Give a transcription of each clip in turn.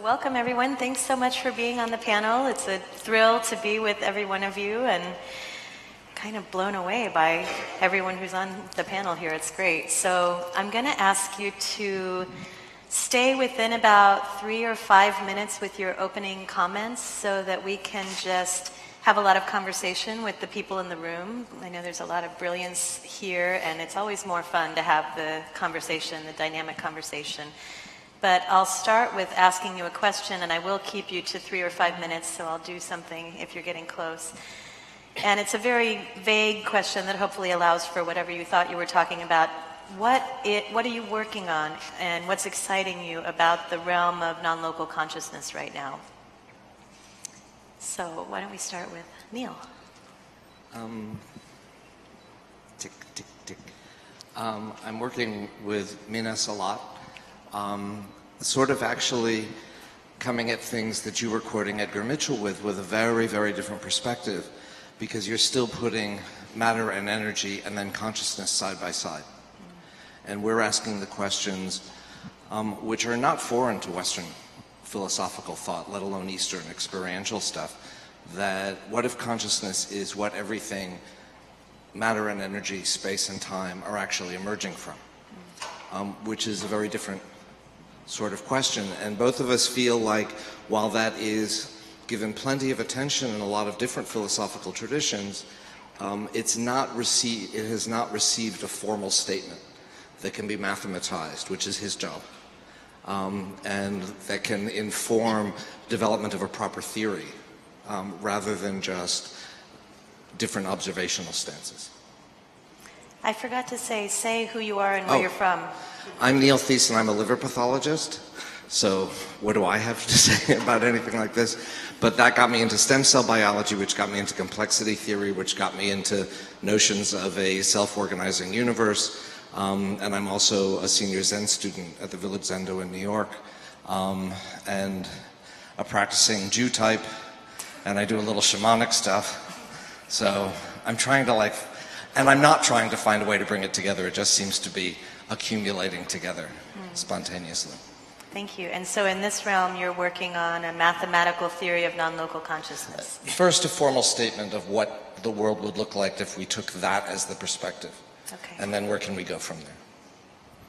welcome everyone. Thanks so much for being on the panel. It's a thrill to be with every one of you and kind of blown away by everyone who's on the panel here. It's great. So I'm going to ask you to stay within about 3 or 5 minutes with your opening comments so that we can just have a lot of conversation with the people in the room. I know there's a lot of brilliance here, and it's always more fun to have the conversation, the dynamic conversation. But I'll start with asking you a question, and I will keep you to 3 or 5 minutes, so I'll do something if you're getting close. And it's a very vague question that hopefully allows for whatever you thought you were talking about. What are you working on, and what's exciting you about the realm of non-local consciousness right now? So why don't we start with Neil? Tick, tick, tick. I'm working with Menas a lot, sort of actually coming at things that you were quoting Edgar Mitchell with a very, very different perspective, because you're still putting matter and energy and then consciousness side by side. And we're asking the questions which are not foreign to Western philosophical thought, let alone Eastern experiential stuff, that what if consciousness is what everything, matter and energy, space and time, are actually emerging from, which is a very different sort of question. And both of us feel like while that is given plenty of attention in a lot of different philosophical traditions, it has not received a formal statement that can be mathematized, which is his job. And that can inform development of a proper theory rather than just different observational stances. I forgot to say who you are and where you're from. I'm Neil Theise, and I'm a liver pathologist. So what do I have to say about anything like this? But that got me into stem cell biology, which got me into complexity theory, which got me into notions of a self-organizing universe. And I'm also a senior Zen student at the Village Zendo in New York, and a practicing Jew type, and I do a little shamanic stuff. So I'm trying to and I'm not trying to find a way to bring it together. It just seems to be accumulating together spontaneously. Thank you. And so in this realm, you're working on a mathematical theory of non-local consciousness. First, a formal statement of what the world would look like if we took that as the perspective. Okay. And then where can we go from there?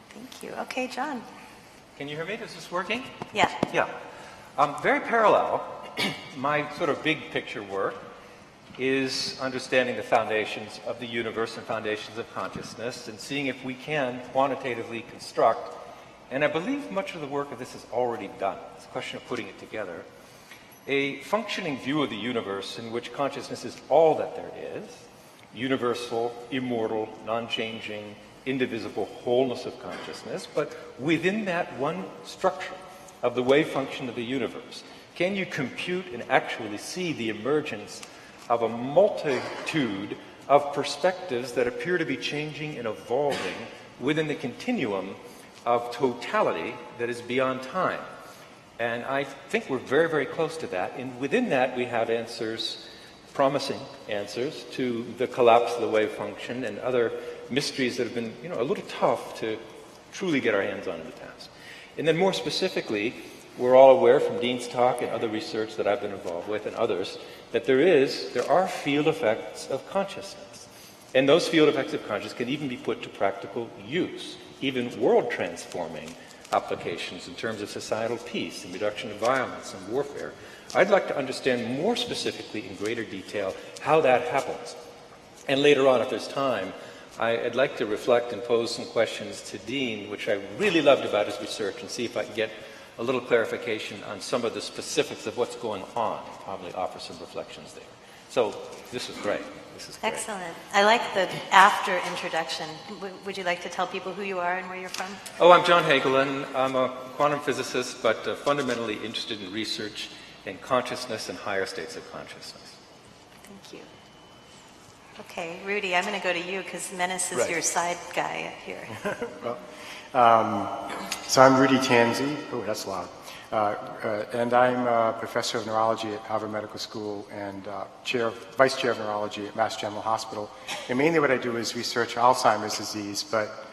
Thank you. Okay, John. Can you hear me? Is this working? Yeah. Yeah. Very parallel. My sort of big picture work is understanding the foundations of the universe and foundations of consciousness and seeing if we can quantitatively construct, and I believe much of the work of this is already done. It's a question of putting it together. A functioning view of the universe in which consciousness is all that there is, universal, immortal, non-changing, indivisible wholeness of consciousness, but within that one structure of the wave function of the universe, can you compute and actually see the emergence of a multitude of perspectives that appear to be changing and evolving within the continuum of totality that is beyond time? And I think we're very, very close to that. And within that, we have answers, promising answers to the collapse of the wave function and other mysteries that have been, a little tough to truly get our hands on in the past. And then more specifically, we're all aware from Dean's talk and other research that I've been involved with and others that there are field effects of consciousness. And those field effects of consciousness can even be put to practical use, even world-transforming applications in terms of societal peace and reduction of violence and warfare. I'd like to understand more specifically in greater detail how that happens. And later on, if there's time, I'd like to reflect and pose some questions to Dean, which I really loved about his research, and see if I can get a little clarification on some of the specifics of what's going on, and probably offer some reflections there. So this is great. Excellent. I like the after introduction. Would you like to tell people who you are and where you're from? Oh, I'm John Hagelin. I'm a quantum physicist, but fundamentally interested in research in consciousness and higher states of consciousness. Thank you. Okay, Rudy, I'm going to go to you because Menas is your side guy here. So I'm Rudy Tanzi. Oh, that's loud. And I'm a professor of neurology at Harvard Medical School and vice chair of neurology at Mass General Hospital. And mainly what I do is research Alzheimer's disease, but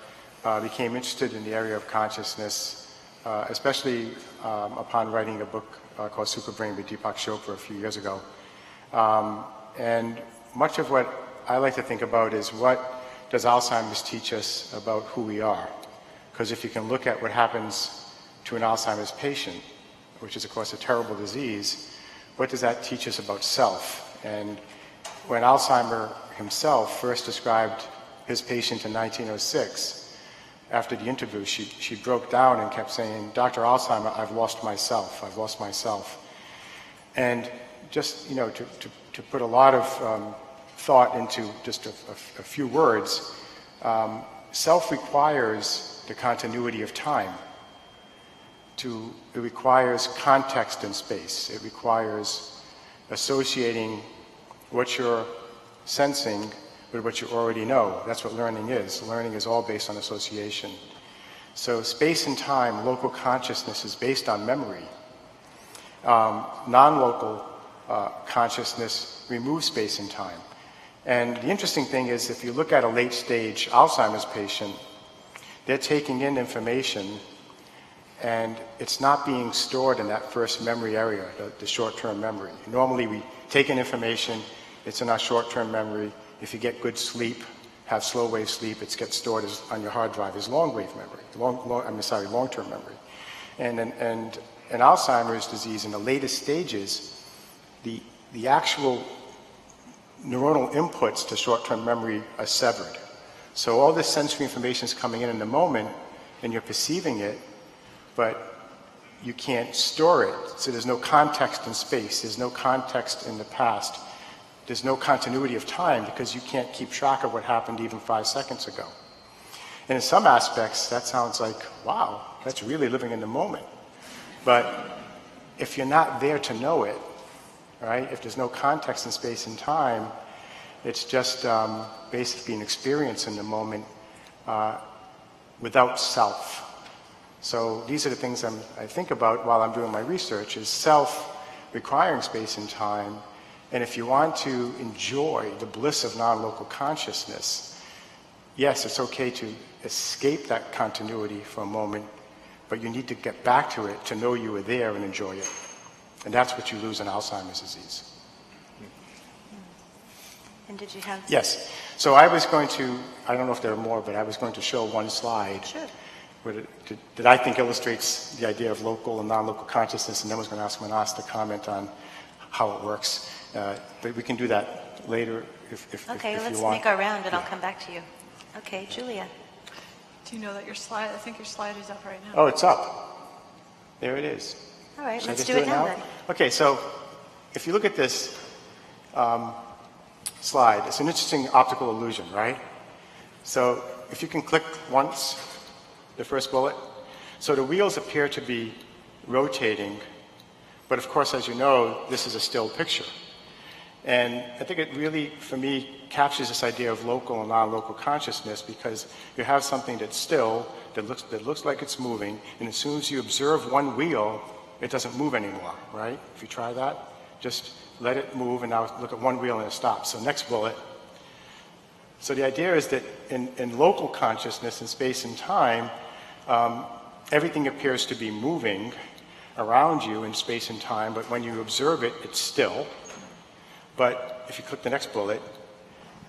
became interested in the area of consciousness especially upon writing a book called Superbrain with Deepak Chopra a few years ago. And much of what I like to think about is what does Alzheimer's teach us about who we are? Because if you can look at what happens to an Alzheimer's patient, which is of course a terrible disease, what does that teach us about self? And when Alzheimer himself first described his patient in 1906, after the interview, she broke down and kept saying, "Dr. Alzheimer, I've lost myself, I've lost myself." And just, you know, to put a lot of thought into just a few words, self requires the continuity of time. It requires context in space. It requires associating what you're sensing with what you already know. That's what learning is. Learning is all based on association. So space and time, local consciousness is based on memory. Non-local consciousness removes space and time. And the interesting thing is, if you look at a late-stage Alzheimer's patient, they're taking in information and it's not being stored in that first memory area, the short-term memory. Normally we take in information, it's in our short-term memory. If you get good sleep, have slow-wave sleep, it gets stored on your hard drive as long-wave memory, long-term memory. And in Alzheimer's disease, in the latest stages, the actual neuronal inputs to short-term memory are severed. So all this sensory information is coming in the moment, and you're perceiving it, but you can't store it. So there's no context in space. There's no context in the past. There's no continuity of time because you can't keep track of what happened even 5 seconds ago. And in some aspects, that sounds like, wow, that's really living in the moment. But if you're not there to know it, right, if there's no context in space and time, it's just basically an experience in the moment without self. So these are the things I think about while I'm doing my research, is self requiring space and time. And if you want to enjoy the bliss of non-local consciousness, yes, it's okay to escape that continuity for a moment, but you need to get back to it to know you were there and enjoy it. And that's what you lose in Alzheimer's disease. And did you have... Yes. So I was going to, I don't know if there are more, but I was going to show one slide. Sure. That I think illustrates the idea of local and non-local consciousness, and then I was going to ask Menas to comment on how it works. But we can do that later if you want. Okay, let's make our round and I'll come back to you. Okay, Julia. Do you know that your slide, I think your slide is up right now. Oh, it's up. There it is. All right, Should I let's just do it now then. Okay, so if you look at this slide, it's an interesting optical illusion, right? So if you can click once, the first bullet. So the wheels appear to be rotating, but of course, as you know, this is a still picture. And I think it really, for me, captures this idea of local and non-local consciousness, because you have something that's still, that looks like it's moving, and as soon as you observe one wheel, it doesn't move anymore, right? If you try that, just let it move, and now look at one wheel and it stops. So next bullet. So the idea is that in local consciousness, in space and time, everything appears to be moving around you in space and time, but when you observe it, it's still. But if you click the next bullet,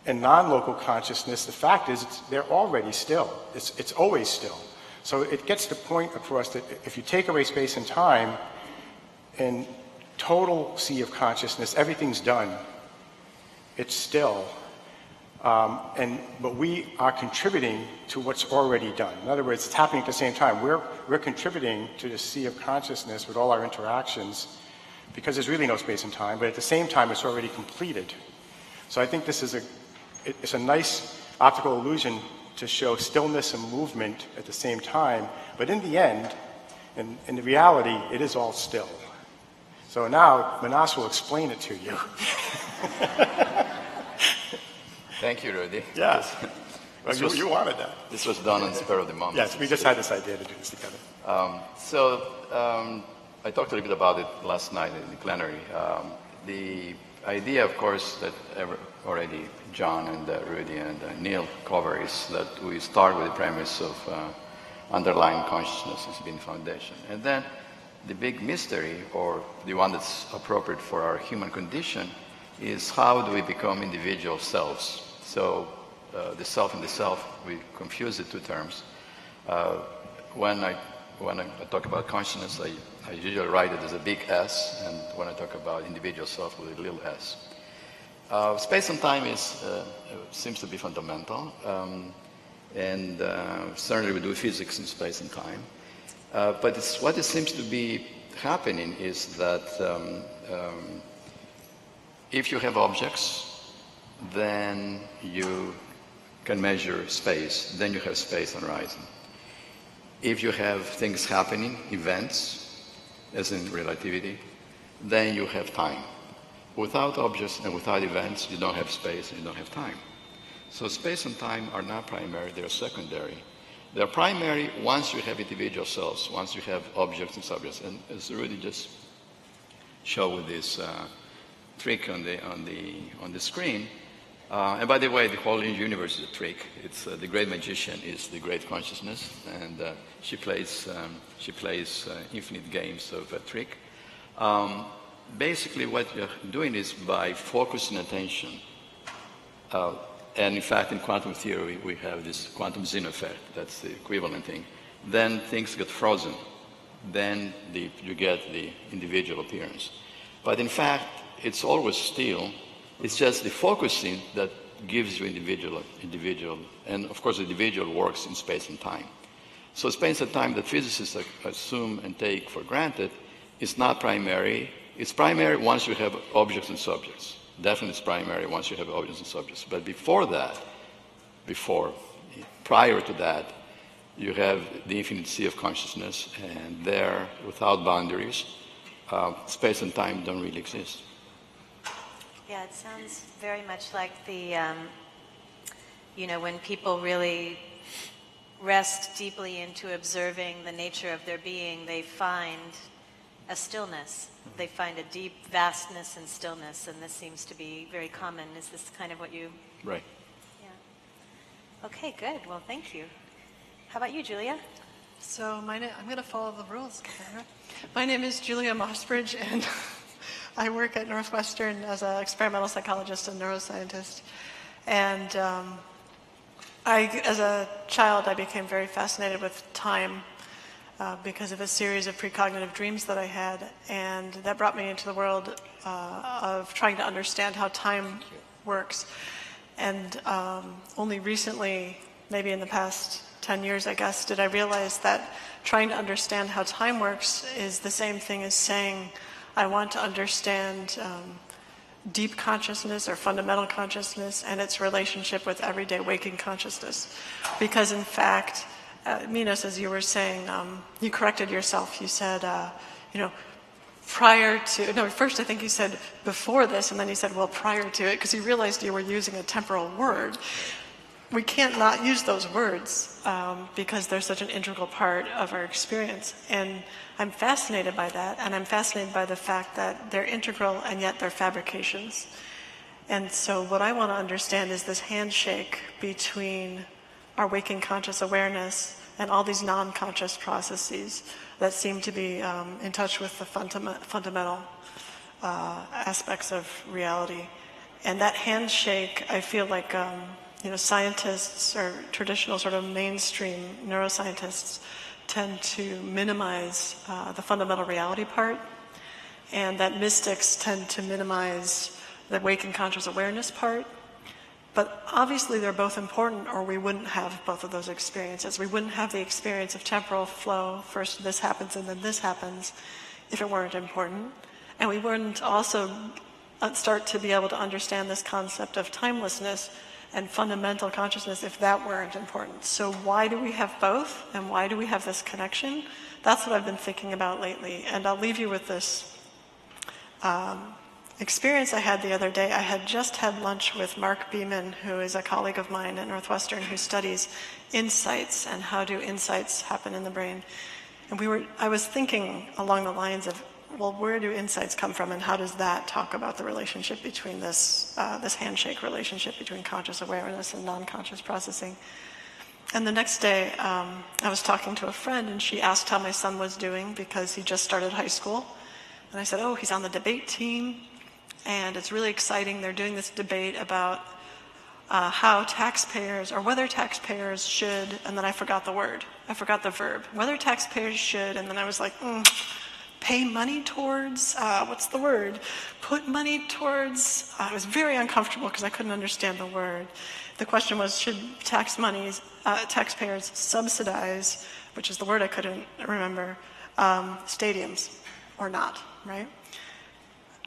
in non-local consciousness, the fact is they're already still. It's always still. So it gets the point across that if you take away space and time, in total sea of consciousness, everything's done. It's still. But we are contributing to what's already done. In other words, it's happening at the same time. We're contributing to the sea of consciousness with all our interactions, because there's really no space and time, but at the same time, it's already completed. So I think this is it's a nice optical illusion to show stillness and movement at the same time, but in the end, in the reality, it is all still. So now, Menas will explain it to you. Thank you, Rudy. Yeah. Well, you wanted that. This was done on the spur of the moment. Yes, we just had this idea to do this together. I talked a little bit about it last night in the plenary. The idea, of course, that already John and Rudy and Neil cover is that we start with the premise of underlying consciousness has been foundation. And then the big mystery, or the one that's appropriate for our human condition, is how do we become individual selves? So the self and the self, we confuse the two terms. When I talk about consciousness, I usually write it as a big S, and when I talk about individual self with a little s. Space and time seems to be fundamental, and certainly we do physics in space and time. But what it seems to be happening is that if you have objects, then you can measure space, then you have space on horizon. If you have things happening, events, as in relativity, then you have time. Without objects and without events, you don't have space and you don't have time. So space and time are not primary, they're secondary. They're primary once you have individual selves, once you have objects and subjects. And as Rudy just showed with this trick on the screen, and by the way, the whole universe is a trick. It's the great magician is the great consciousness, and she plays infinite games of a trick. Basically, what you're doing is by focusing attention. And in fact, in quantum theory, we have this quantum Zen effect. That's the equivalent thing. Then things get frozen. Then you get the individual appearance. But in fact, it's always still. It's just the focusing that gives you individual. And of course, the individual works in space and time. So space and time that physicists assume and take for granted is not primary. It's primary once you have objects and subjects. Definitely it's primary once you have objects and subjects. But prior to that, you have the infinite sea of consciousness, and there, without boundaries, space and time don't really exist. Yeah, it sounds very much like the, when people really rest deeply into observing the nature of their being, they find a stillness. They find a deep vastness and stillness, and this seems to be very common. Is this kind of what you... Right. Yeah. Okay, good. Well, thank you. How about you, Julia? So I'm going to follow the rules, Cassandra. My name is Julia Mossbridge, and I work at Northwestern as an experimental psychologist and neuroscientist. And as a child, I became very fascinated with time because of a series of precognitive dreams that I had, and that brought me into the world of trying to understand how time works. And only recently, maybe in the past 10 years, I guess, did I realize that trying to understand how time works is the same thing as saying, I want to understand deep consciousness or fundamental consciousness and its relationship with everyday waking consciousness. Because in fact, Menas, as you were saying, you corrected yourself. You said, prior to, no, first I think you said before this, and then you said, well, prior to it, because you realized you were using a temporal word. We can't not use those words because they're such an integral part of our experience. And I'm fascinated by that, and I'm fascinated by the fact that they're integral and yet they're fabrications. And so what I want to understand is this handshake between our waking conscious awareness and all these non-conscious processes that seem to be in touch with the fundamental aspects of reality. And that handshake, I feel like, scientists or traditional sort of mainstream neuroscientists tend to minimize the fundamental reality part, and that mystics tend to minimize the waking conscious awareness part. But obviously they're both important, or we wouldn't have both of those experiences. We wouldn't have the experience of temporal flow, first this happens and then this happens, if it weren't important. And we wouldn't also start to be able to understand this concept of timelessness and fundamental consciousness if that weren't important. So why do we have both, and why do we have this connection? That's what I've been thinking about lately. And I'll leave you with this experience I had the other day. I had just had lunch with Mark Beeman, who is a colleague of mine at Northwestern, who studies insights and how do insights happen in the brain. And I was thinking along the lines of, well, where do insights come from, and how does that talk about the relationship between this handshake relationship between conscious awareness and non-conscious processing? And the next day, I was talking to a friend, and she asked how my son was doing because he just started high school. And I said, oh, he's on the debate team, and it's really exciting. They're doing this debate about how taxpayers, or whether taxpayers should, and then I forgot the word. I forgot the verb. Whether taxpayers should, and then I was like, pay money towards, what's the word? Put money towards, I was very uncomfortable because I couldn't understand the word. The question was, should taxpayers subsidize, which is the word I couldn't remember, stadiums or not, right?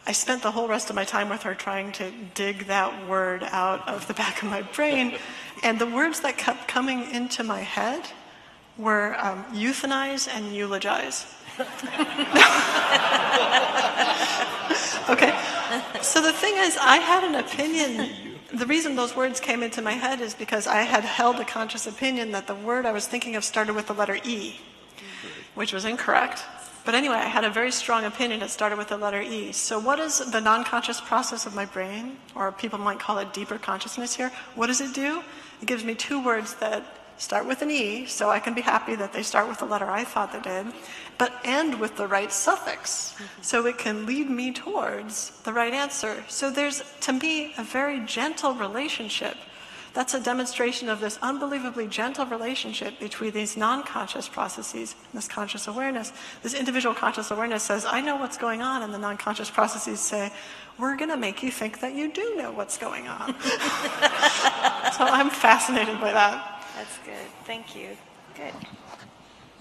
I spent the whole rest of my time with her trying to dig that word out of the back of my brain, and the words that kept coming into my head were euthanize and eulogize. Okay, so the thing is, I had an opinion. The reason those words came into my head is because I had held a conscious opinion that the word I was thinking of started with the letter E, which was incorrect. But anyway, I had a very strong opinion that started with the letter E. So what is the non-conscious process of my brain, or people might call it deeper consciousness here? What does it do? It gives me two words that start with an E, so I can be happy that they start with the letter I thought they did, but end with the right suffix, so it can lead me towards the right answer. So there's, to me, a very gentle relationship. That's a demonstration of this unbelievably gentle relationship between these non-conscious processes and this conscious awareness. This individual conscious awareness says, I know what's going on, and the non-conscious processes say, we're going to make you think that you do know what's going on. So I'm fascinated by that. That's good. Thank you. Good.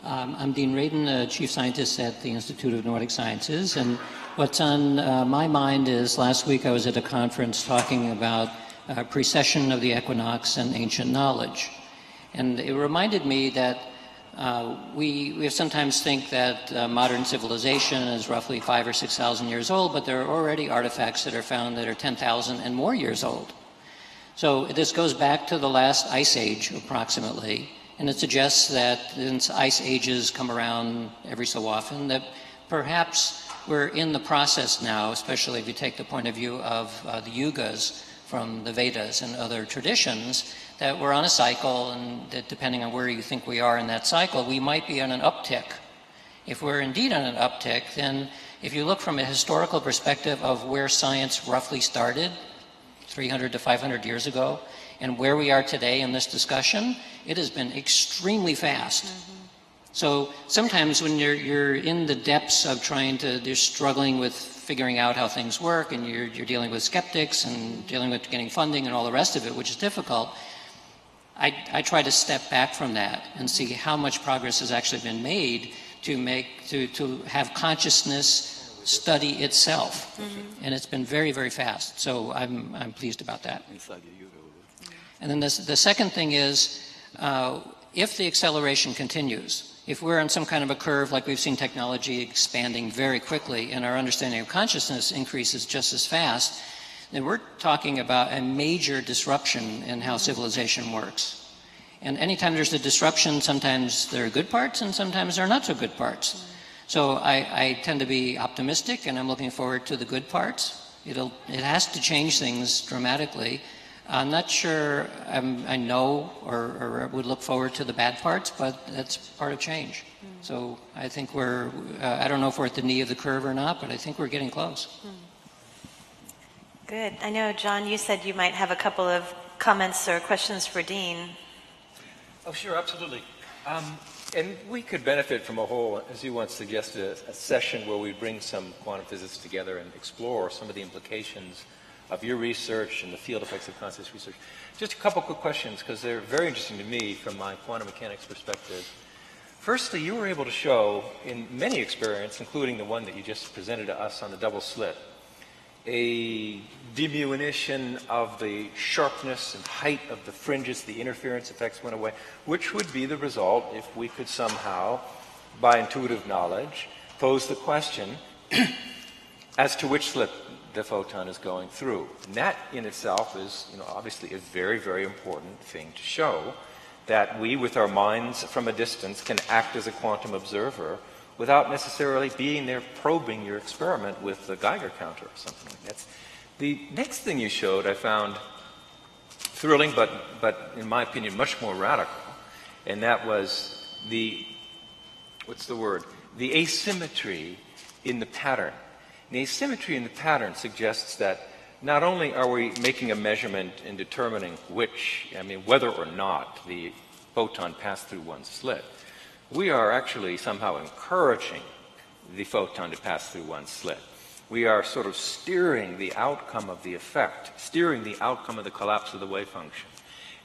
I'm Dean Radin, Chief Scientist at the Institute of Nordic Sciences, and what's on my mind is last week I was at a conference talking about precession of the equinox and ancient knowledge. And it reminded me that we sometimes think that modern civilization is roughly 5,000 or 6,000 years old, but there are already artifacts that are found that are 10,000 and more years old. So this goes back to the last ice age, approximately, and it suggests that since ice ages come around every so often, that perhaps we're in the process now, especially if you take the point of view of the yugas from the Vedas and other traditions, that we're on a cycle, and that depending on where you think we are in that cycle, we might be on an uptick. If we're indeed on an uptick, then if you look from a historical perspective of where science roughly started, 300 to 500 years ago, and where we are today in this discussion, it has been extremely fast. Mm-hmm. So sometimes when you're in the depths of you're struggling with figuring out how things work, and you're dealing with skeptics and dealing with getting funding and all the rest of it, which is difficult, I try to step back from that and see how much progress has actually been made to have consciousness study itself, and it's been very, very fast. So I'm pleased about that. And then the second thing is, if the acceleration continues, if we're on some kind of a curve like we've seen technology expanding very quickly, and our understanding of consciousness increases just as fast, then we're talking about a major disruption in how civilization works. And anytime there's a disruption, sometimes there are good parts and sometimes there are not so good parts. So I tend to be optimistic, and I'm looking forward to the good parts. It has to change things dramatically. I'm not sure I know or would look forward to the bad parts, but that's part of change. So I think I don't know if we're at the knee of the curve or not, but I think we're getting close. Good. I know, John, you said you might have a couple of comments or questions for Dean. Oh, sure, absolutely. And we could benefit from a whole, as you once suggested, a session where we bring some quantum physicists together and explore some of the implications of your research and the field effects of consciousness research. Just a couple quick questions, because they're very interesting to me from my quantum mechanics perspective. Firstly, you were able to show in many experiments, including the one that you just presented to us on the double slit, a diminution of the sharpness and height of the fringes, the interference effects went away, which would be the result if we could somehow, by intuitive knowledge, pose the question as to which slit the photon is going through. And that in itself is, obviously a very, very important thing to show, that we, with our minds from a distance, can act as a quantum observer without necessarily being there probing your experiment with a Geiger counter or something like that. The next thing you showed I found thrilling, but in my opinion much more radical, and that was the, what's the word? The asymmetry in the pattern. The asymmetry in the pattern suggests that not only are we making a measurement in determining whether or not the photon passed through one slit, we are actually somehow encouraging the photon to pass through one slit. We are sort of steering the outcome of the effect, steering the outcome of the collapse of the wave function.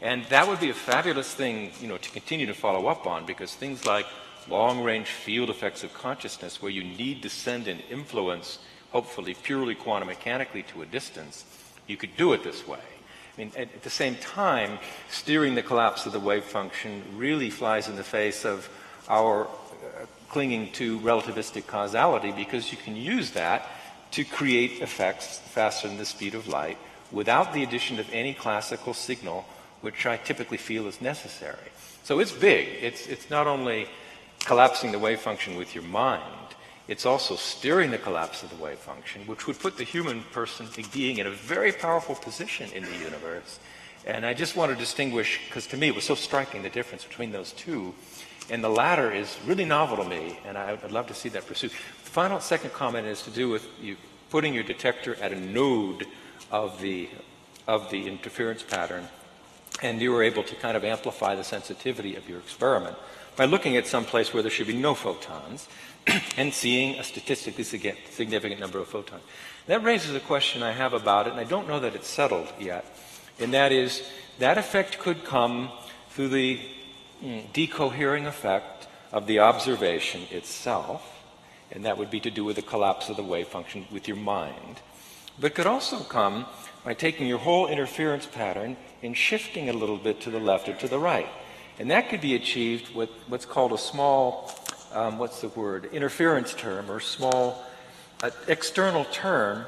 And that would be a fabulous thing, to continue to follow up on, because things like long-range field effects of consciousness, where you need to send an influence, hopefully purely quantum mechanically, to a distance, you could do it this way. At the same time, steering the collapse of the wave function really flies in the face of our clinging to relativistic causality, because you can use that to create effects faster than the speed of light without the addition of any classical signal, which I typically feel is necessary. So it's big. It's not only collapsing the wave function with your mind, it's also steering the collapse of the wave function, which would put the human person being in a very powerful position in the universe. And I just want to distinguish, because to me it was so striking, the difference between those two. And the latter is really novel to me, and I'd love to see that pursued. The second comment is to do with you putting your detector at a node of the interference pattern, and you were able to kind of amplify the sensitivity of your experiment by looking at some place where there should be no photons and seeing a statistically significant number of photons. That raises a question I have about it, and I don't know that it's settled yet, and that is, that effect could come through the decohering effect of the observation itself, and that would be to do with the collapse of the wave function with your mind. But it could also come by taking your whole interference pattern and shifting a little bit to the left or to the right. And that could be achieved with what's called a small, interference term, or small external term,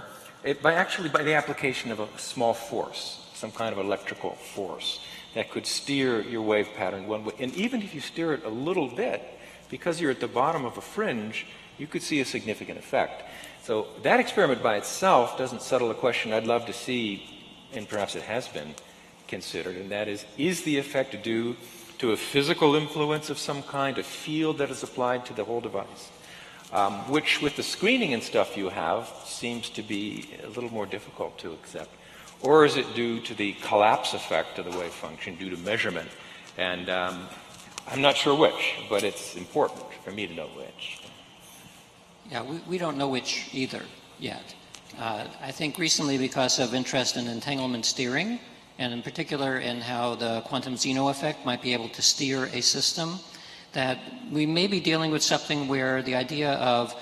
by the application of a small force, some kind of electrical force that could steer your wave pattern one way. And even if you steer it a little bit, because you're at the bottom of a fringe, you could see a significant effect. So that experiment by itself doesn't settle a question I'd love to see, and perhaps it has been considered, and that is the effect due to a physical influence of some kind, a field that is applied to the whole device, which with the screening and stuff you have seems to be a little more difficult to accept. Or is it due to the collapse effect of the wave function due to measurement? And I'm not sure which, but it's important for me to know which. Yeah, we don't know which either yet. I think recently, because of interest in entanglement steering, and in particular in how the quantum Zeno effect might be able to steer a system, that we may be dealing with something where the idea of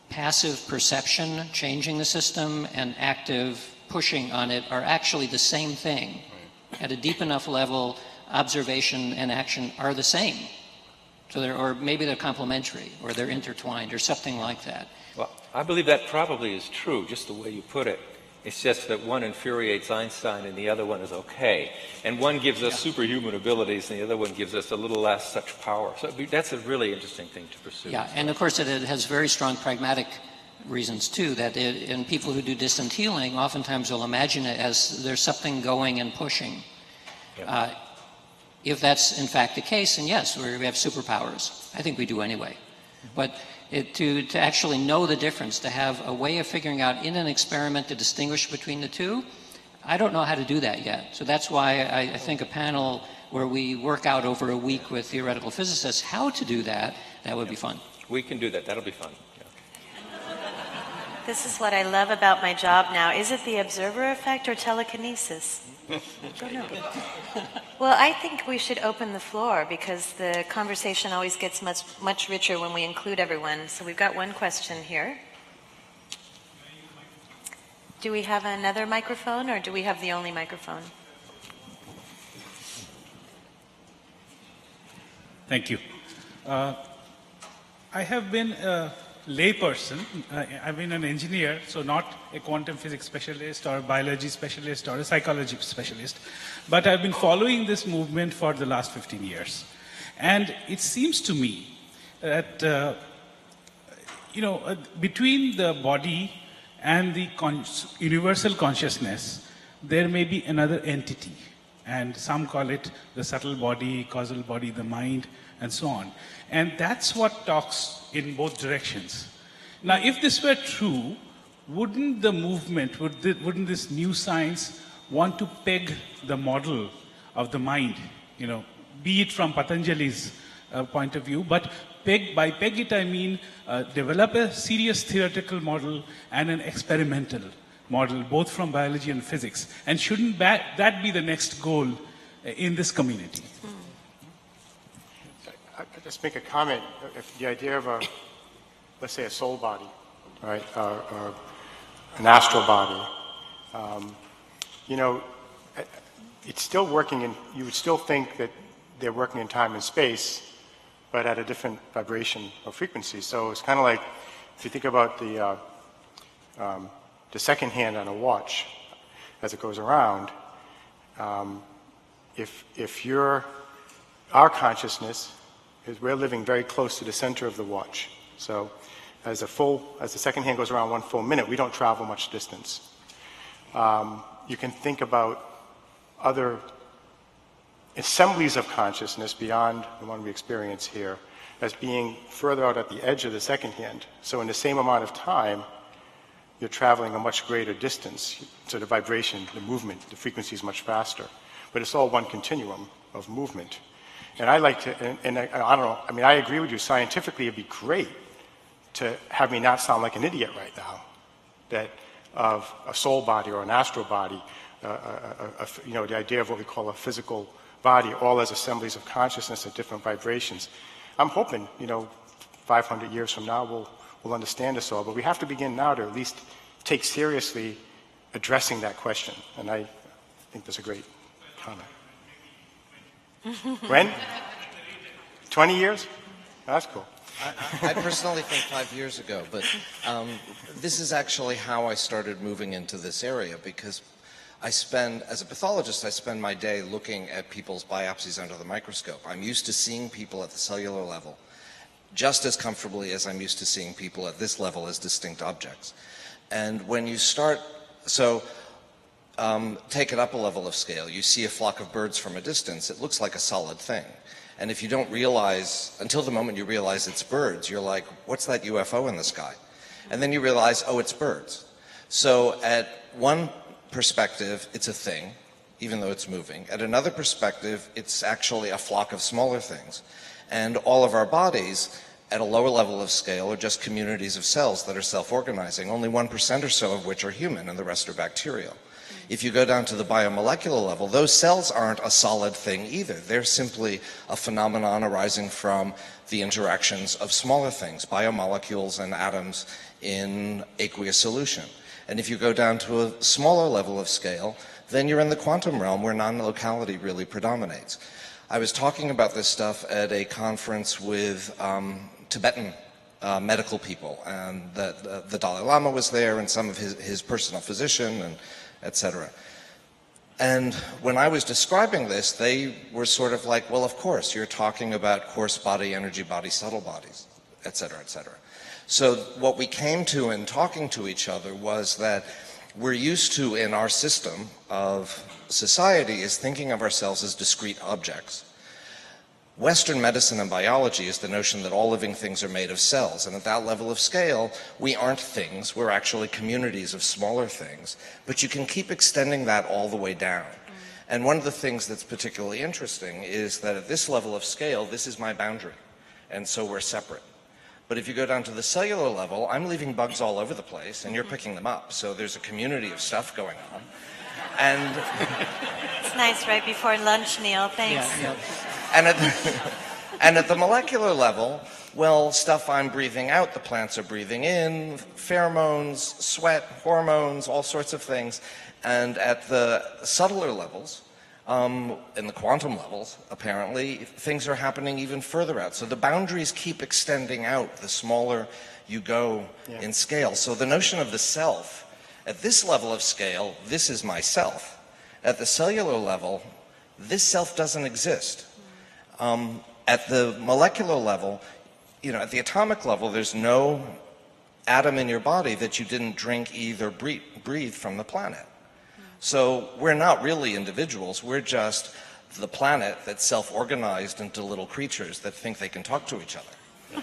passive perception changing the system and active pushing on it are actually the same thing. At a deep enough level, observation and action are the same. So or maybe they're complementary, or they're intertwined, or something like that. Well, I believe that probably is true, just the way you put it. It's just that one infuriates Einstein and the other one is okay. And one gives us superhuman abilities and the other one gives us a little less such power. So that's a really interesting thing to pursue. Yeah, and of course it has very strong pragmatic reasons too, that in people who do distant healing, oftentimes will imagine it as there's something going and pushing. Yeah. If that's in fact the case, and yes, we have superpowers. I think we do anyway. But to actually know the difference, to have a way of figuring out in an experiment to distinguish between the two, I don't know how to do that yet. So that's why I think a panel where we work out over a week with theoretical physicists how to do that, that would be fun. We can do that. That'll be fun. This is what I love about my job now. Is it the observer effect or telekinesis? I don't know. Well, I think we should open the floor because the conversation always gets much richer when we include everyone. So we've got one question here. Do we have another microphone or do we have the only microphone? Thank you. I have been a layperson. I've been an engineer, so not a quantum physics specialist or a biology specialist or a psychology specialist. But I've been following this movement for the last 15 years. And it seems to me that, between the body and the universal consciousness, there may be another entity. And some call it the subtle body, causal body, the mind, and so on. And that's what talks in both directions. Now, if this were true, wouldn't the movement, wouldn't this new science want to peg the model of the mind, be it from Patanjali's point of view, but by peg it I mean develop a serious theoretical model and an experimental model, both from biology and physics. And shouldn't that be the next goal in this community? I'll just make a comment. If the idea of let's say a soul body, right, or an astral body, it's still working in, you would still think that they're working in time and space, but at a different vibration or frequency. So it's kind of like, if you think about the second hand on a watch as it goes around, our consciousness is we're living very close to the center of the watch. So as the second hand goes around 1 full minute, we don't travel much distance. You can think about other assemblies of consciousness beyond the one we experience here as being further out at the edge of the second hand. So in the same amount of time, you're traveling a much greater distance. So the vibration, the movement, the frequency is much faster. But it's all one continuum of movement. And I like to, and I don't know, I mean, I agree with you. Scientifically, it'd be great to have me not sound like an idiot right now, that of a soul body or an astral body, the idea of what we call a physical body, all as assemblies of consciousness at different vibrations. I'm hoping, 500 years from now, we'll understand this all, but we have to begin now to at least take seriously addressing that question. And I think that's a great comment. When? 20 years? That's cool. I personally think 5 years ago, but this is actually how I started moving into this area, because as a pathologist, I spend my day looking at people's biopsies under the microscope. I'm used to seeing people at the cellular level just as comfortably as I'm used to seeing people at this level as distinct objects. And when you start, take it up a level of scale, you see a flock of birds from a distance, it looks like a solid thing. And if you don't realize, until the moment you realize it's birds, you're like, what's that UFO in the sky? And then you realize, oh, it's birds. So at one perspective, it's a thing, even though it's moving. At another perspective, it's actually a flock of smaller things. And all of our bodies, at a lower level of scale, are just communities of cells that are self-organizing, only 1% or so of which are human, and the rest are bacterial. If you go down to the biomolecular level, those cells aren't a solid thing either. They're simply a phenomenon arising from the interactions of smaller things, biomolecules and atoms in aqueous solution. And if you go down to a smaller level of scale, then you're in the quantum realm where non-locality really predominates. I was talking about this stuff at a conference with Tibetan medical people, and the Dalai Lama was there, and some of his personal physician, and etc. And when I was describing this, they were sort of like, well, of course, you're talking about coarse body, energy body, subtle bodies, etc., etc. So what we came to in talking to each other was that we're used to, in our system of society, is thinking of ourselves as discrete objects. Western medicine and biology is the notion that all living things are made of cells, and at that level of scale, we aren't things, we're actually communities of smaller things, but you can keep extending that all the way down. And one of the things that's particularly interesting is that at this level of scale, this is my boundary, and so we're separate. But if you go down to the cellular level, I'm leaving bugs all over the place, and you're picking them up, so there's a community of stuff going on. And it's nice right before lunch, Neil, thanks. Yeah. And at the molecular level, well, stuff I'm breathing out, the plants are breathing in, pheromones, sweat, hormones, all sorts of things. And at the subtler levels, in the quantum levels, apparently, things are happening even further out. So the boundaries keep extending out the smaller you go in scale. So the notion of the self, at this level of scale, this is myself. At the cellular level, this self doesn't exist. At the molecular level, at the atomic level, there's no atom in your body that you didn't drink, eat, or breathe from the planet. So we're not really individuals, we're just the planet that's self-organized into little creatures that think they can talk to each other.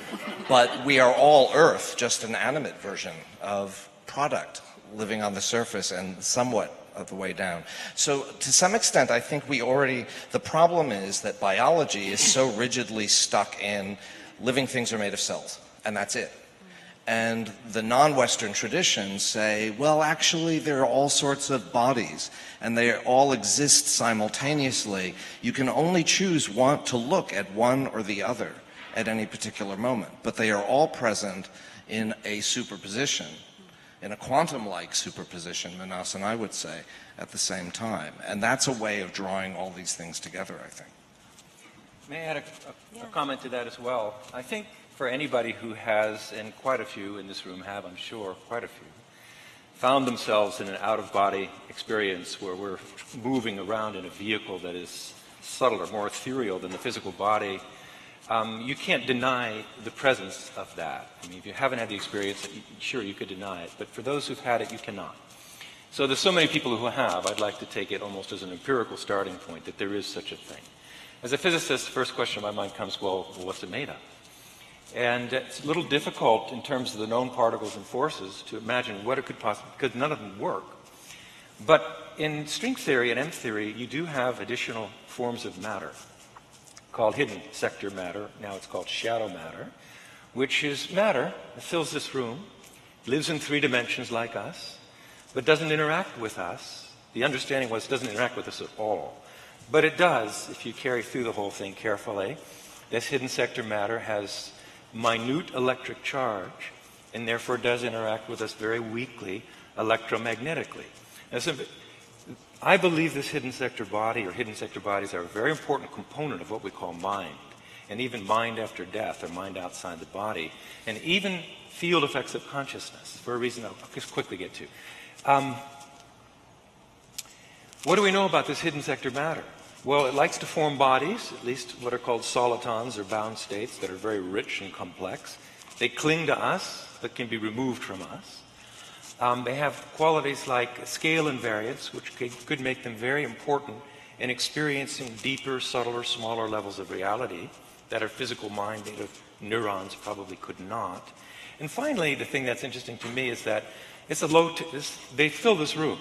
But we are all Earth, just an animate version of product living on the surface and somewhat of the way down. So to some extent, I think the problem is that biology is so rigidly stuck in living things are made of cells, and that's it. And the non-Western traditions say, well, actually, there are all sorts of bodies, and they all exist simultaneously. You can only choose to look at one or the other at any particular moment, but they are all present in a superposition, in a quantum-like superposition, Menas and I would say, at the same time. And that's a way of drawing all these things together, I think. May I add a comment to that as well? I think for anybody who has, and quite a few in this room have, I'm sure, quite a few, found themselves in an out-of-body experience where we're moving around in a vehicle that is subtler, more ethereal than the physical body, you can't deny the presence of that. I mean, if you haven't had the experience, sure, you could deny it. But for those who've had it, you cannot. So there's so many people who have, I'd like to take it almost as an empirical starting point, that there is such a thing. As a physicist, the first question in my mind comes, well, what's it made of? And it's a little difficult in terms of the known particles and forces to imagine what it could possibly, because none of them work. But in string theory and M theory, you do have additional forms of matter, called hidden sector matter, now it's called shadow matter, which is matter that fills this room, lives in 3 dimensions like us, but doesn't interact with us. The understanding was it doesn't interact with us at all. But it does, if you carry through the whole thing carefully. This hidden sector matter has minute electric charge, and therefore does interact with us very weakly electromagnetically. Now, I believe this hidden sector body, or hidden sector bodies, are a very important component of what we call mind, and even mind after death, or mind outside the body, and even field effects of consciousness, for a reason I'll just quickly get to. What do we know about this hidden sector matter? Well, it likes to form bodies, at least what are called solitons, or bound states, that are very rich and complex. They cling to us, but can be removed from us. They have qualities like scale invariance, which could make them very important in experiencing deeper, subtler, smaller levels of reality that our physical mind made of neurons probably could not. And finally, the thing that's interesting to me is that it's they fill this room,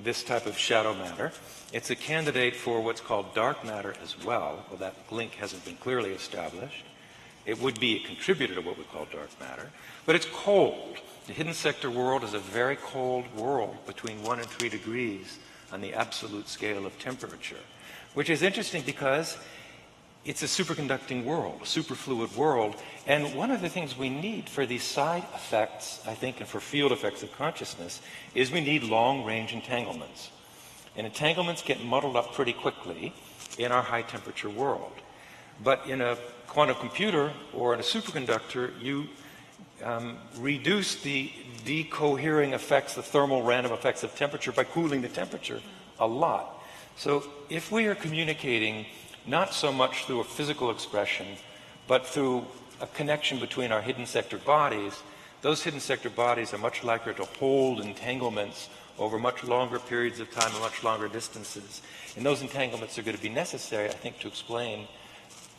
this type of shadow matter. It's a candidate for what's called dark matter as well. Well, that link hasn't been clearly established. It would be a contributor to what we call dark matter. But it's cold. The hidden sector world is a very cold world, between 1 and 3 degrees on the absolute scale of temperature, which is interesting because it's a superconducting world, a superfluid world. And one of the things we need for these side effects, I think, and for field effects of consciousness, is we need long-range entanglements. And entanglements get muddled up pretty quickly in our high-temperature world. But in a quantum computer or in a superconductor, you reduce the decohering effects, the thermal random effects of temperature, by cooling the temperature a lot. So if we are communicating not so much through a physical expression, but through a connection between our hidden sector bodies, those hidden sector bodies are much likelier to hold entanglements over much longer periods of time and much longer distances. And those entanglements are going to be necessary, I think, to explain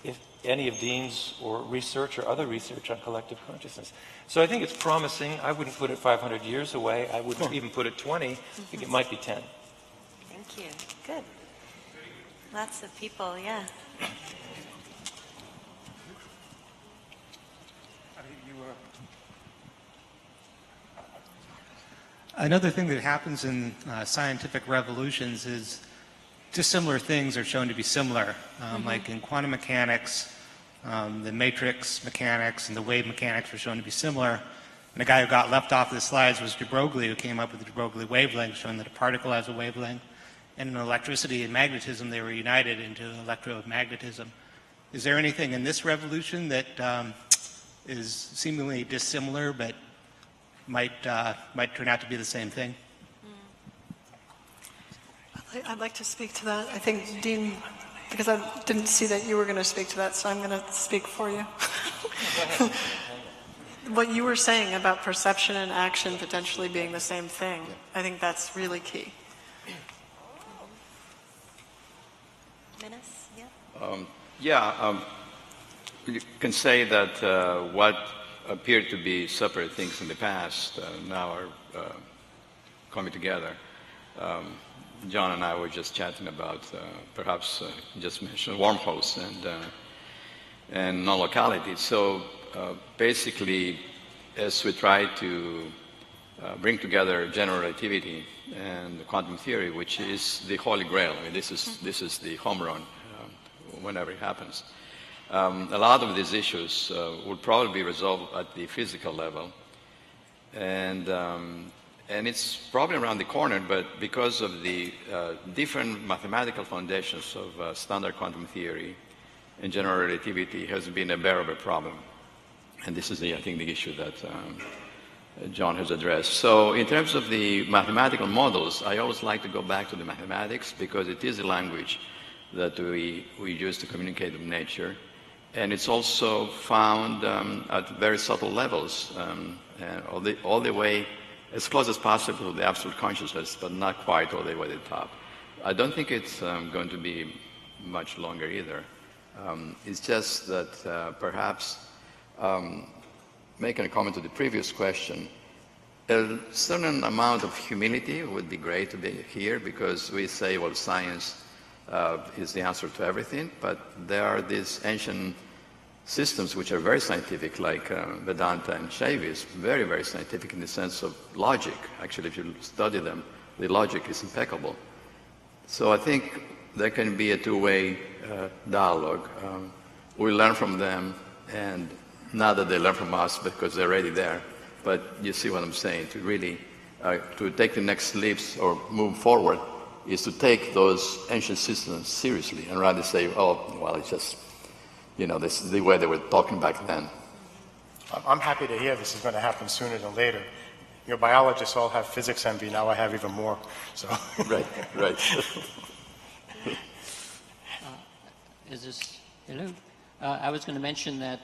if any of Dean's or research or other research on collective consciousness. So I think it's promising. I wouldn't put it 500 years away. I wouldn't even put it 20. I think it might be 10. Thank you. Good. Lots of people, yeah. Another thing that happens in scientific revolutions is dissimilar things are shown to be similar. Like in quantum mechanics, the matrix mechanics and the wave mechanics were shown to be similar. And the guy who got left off the slides was de Broglie, who came up with the de Broglie wavelength, showing that a particle has a wavelength. And in electricity and magnetism, they were united into electromagnetism. Is there anything in this revolution that is seemingly dissimilar but might turn out to be the same thing? I'd like to speak to that. I think, Dean, because I didn't see that you were going to speak to that, so I'm going to speak for you. What you were saying about perception and action potentially being the same thing, I think that's really key. Menas, yeah? You can say that what appeared to be separate things in the past now are coming together. John and I were just chatting about perhaps just mention wormholes and non-locality. So basically, as we try to bring together general relativity and quantum theory, which is the holy grail. I mean, this is the home run whenever it happens. A lot of these issues would probably be resolved at the physical level, and it's probably around the corner. But because of the different mathematical foundations of standard quantum theory and general relativity, has been a bearable problem. And this is, I think, the issue that John has addressed. So in terms of the mathematical models, I always like to go back to the mathematics because it is a language that we use to communicate with nature. And it's also found at very subtle levels, and all the way as close as possible to the absolute consciousness, but not quite all the way to the top. I don't think it's going to be much longer either. It's just that perhaps making a comment to the previous question, a certain amount of humility would be great to be here, because we say, well, science is the answer to everything, but there are these ancient systems which are very scientific, like Vedanta and Shaivism, very, very scientific in the sense of logic. Actually, if you study them, the logic is impeccable. So I think there can be a two-way dialogue. We learn from them, and not that they learn from us because they're already there, but you see what I'm saying. To really to take the next leaps or move forward is to take those ancient systems seriously and rather say, oh, well, it's just, this is the way they were talking back then. I'm happy to hear this is going to happen sooner than later. Your biologists all have physics envy. Now I have even more. So Right. Is this hello? I was going to mention that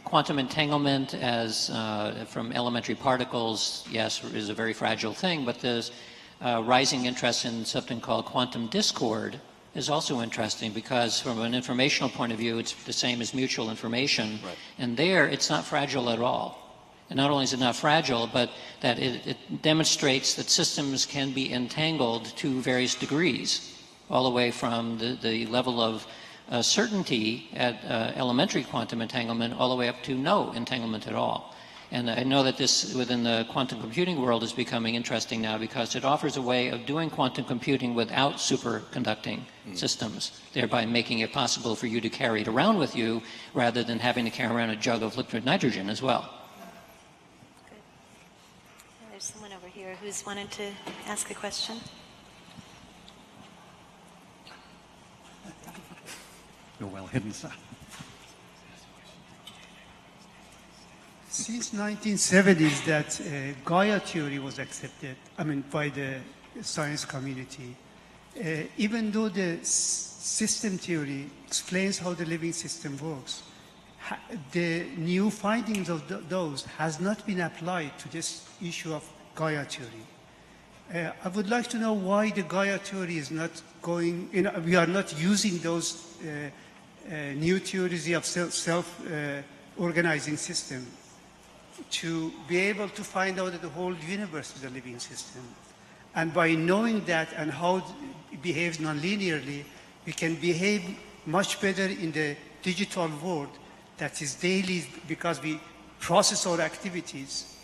quantum entanglement as from elementary particles, yes, is a very fragile thing, but there's rising interest in something called quantum discord is also interesting, because from an informational point of view, it's the same as mutual information. Right. And there, it's not fragile at all. And not only is it not fragile, but that it demonstrates that systems can be entangled to various degrees, all the way from the level of certainty at elementary quantum entanglement all the way up to no entanglement at all. And I know that this within the quantum computing world is becoming interesting now, because it offers a way of doing quantum computing without superconducting systems, thereby making it possible for you to carry it around with you rather than having to carry around a jug of liquid nitrogen as well. Good. There's someone over here who's wanted to ask a question. You're well hidden, sir. Since 1970s that Gaia theory was accepted, by the science community, even though the system theory explains how the living system works, the new findings of those has not been applied to this issue of Gaia theory. I would like to know why the Gaia theory is not going, we are not using those new theories of self-organizing system to be able to find out that the whole universe is a living system. And by knowing that and how it behaves non-linearly, we can behave much better in the digital world that is daily, because we process our activities,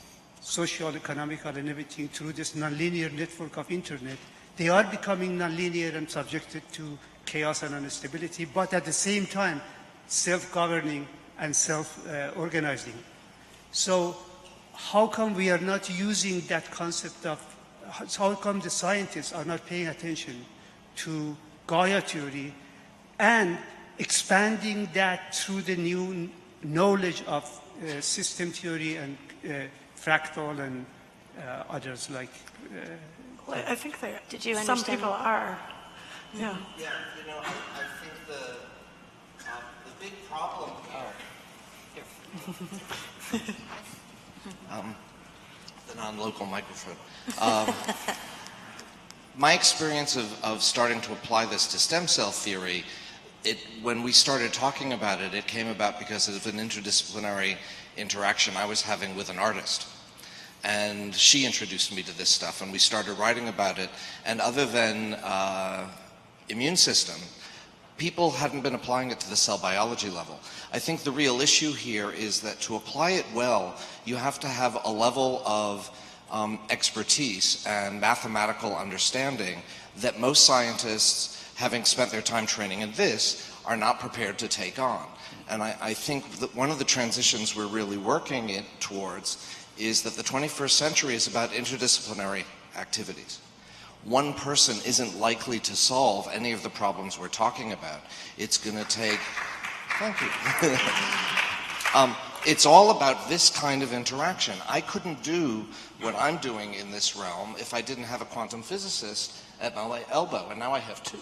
social, economical, and everything through this non-linear network of internet. They are becoming non-linear and subjected to chaos and instability, but at the same time, self-governing and self-organizing. So how come we are not using that concept of, how come the scientists are not paying attention to Gaia theory and expanding that through the new knowledge of system theory and fractal and others like... Well, I think Did you some understand? people are. Yeah. Yeah, I think the big problem the non-local microphone. my experience of starting to apply this to stem cell theory, when we started talking about it, it came about because of an interdisciplinary interaction I was having with an artist. And she introduced me to this stuff, and we started writing about it. And other than immune system, people hadn't been applying it to the cell biology level. I think the real issue here is that to apply it well, you have to have a level of expertise and mathematical understanding that most scientists, having spent their time training in this, are not prepared to take on. And I think that one of the transitions we're really working towards is that the 21st century is about interdisciplinary activities. One person isn't likely to solve any of the problems we're talking about. It's going to take... Thank you. It's all about this kind of interaction. I couldn't do what I'm doing in this realm if I didn't have a quantum physicist at my elbow, and now I have two.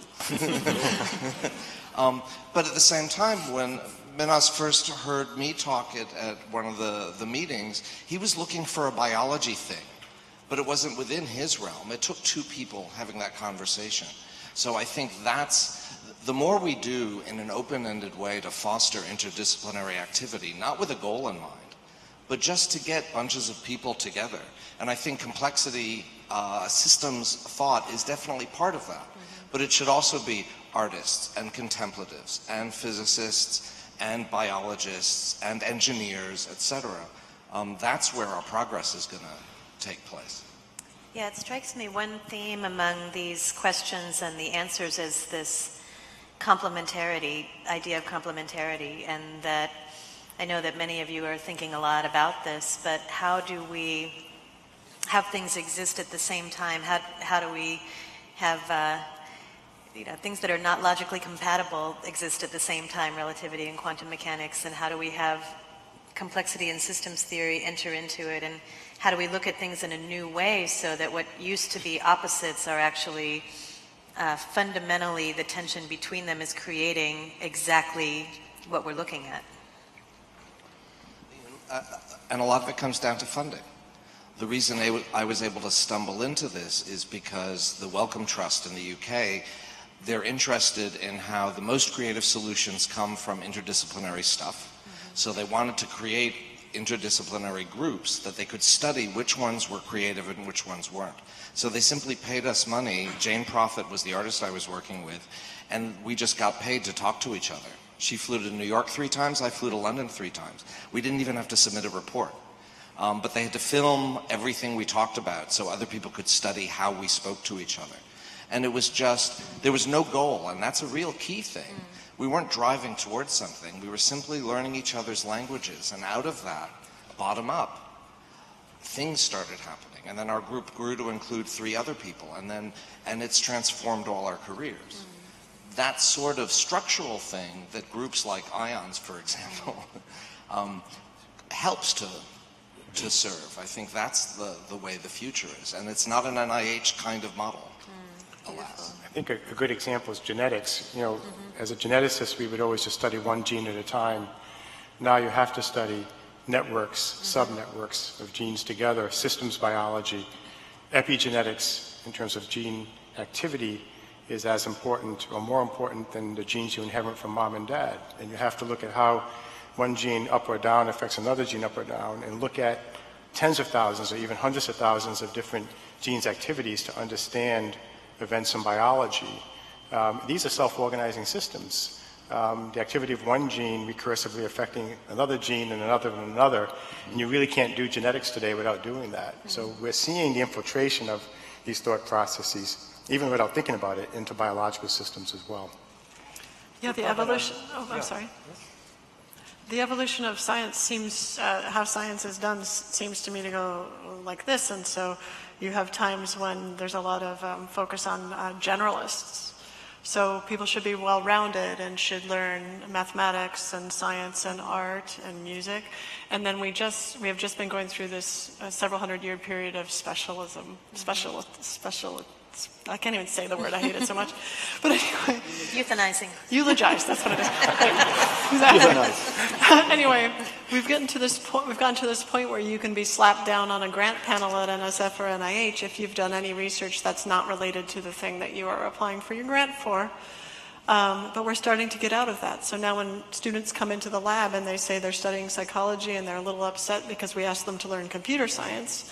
But at the same time, when Menas first heard me talk at one of the meetings, he was looking for a biology thing, but it wasn't within his realm. It took two people having that conversation. So I think the more we do in an open-ended way to foster interdisciplinary activity, not with a goal in mind, but just to get bunches of people together. And I think complexity systems thought is definitely part of that. But it should also be artists and contemplatives and physicists and biologists and engineers, etc. That's where our progress is going to take place. Yeah, it strikes me one theme among these questions and the answers is this complementarity, idea of complementarity, and that I know that many of you are thinking a lot about this, but how do we have things exist at the same time? How do we have things that are not logically compatible exist at the same time, relativity and quantum mechanics, and how do we have complexity and systems theory enter into it, and how do we look at things in a new way so that what used to be opposites are actually fundamentally the tension between them is creating exactly what we're looking at. And a lot of it comes down to funding. The reason I was able to stumble into this is because the Wellcome Trust in the UK, they're interested in how the most creative solutions come from interdisciplinary stuff. So they wanted to create interdisciplinary groups that they could study which ones were creative and which ones weren't. So they simply paid us money. Jane Prophet was the artist I was working with, and we just got paid to talk to each other. She flew to New York 3 times, I flew to London 3 times. We didn't even have to submit a report. But they had to film everything we talked about so other people could study how we spoke to each other. And it was just, there was no goal, and that's a real key thing. We weren't driving towards something. We were simply learning each other's languages, and out of that, bottom up, things started happening. And then our group grew to include 3 other people, and it's transformed all our careers. That sort of structural thing that groups like IONS, for example, helps to serve. I think that's the way the future is. And it's not an NIH kind of model, alas. I think a good example is genetics. You know, as a geneticist, we would always just study one gene at a time. Now you have to study networks, sub-networks of genes together, systems biology. Epigenetics, in terms of gene activity, is as important or more important than the genes you inherit from mom and dad. And you have to look at how one gene up or down affects another gene up or down, and look at tens of thousands or even hundreds of thousands of different genes' activities to understand events in biology. These are self-organizing systems. The activity of one gene recursively affecting another gene and another, and you really can't do genetics today without doing that. So we're seeing the infiltration of these thought processes, even without thinking about it, into biological systems as well. Yeah, the evolution, I'm sorry. The evolution of science seems, how science is done seems to me to go like this, and so you have times when there's a lot of focus on generalists. So people should be well-rounded and should learn mathematics and science and art and music. And then we have just been going through this several hundred-year period of specialism, specialists, I can't even say the word. I hate it so much. But anyway. Euthanizing. Eulogize, that's what it is. Exactly. Anyway, we've gotten to this point where you can be slapped down on a grant panel at NSF or NIH if you've done any research that's not related to the thing that you are applying for your grant for. But we're starting to get out of that. So now when students come into the lab and they say they're studying psychology and they're a little upset because we asked them to learn computer science,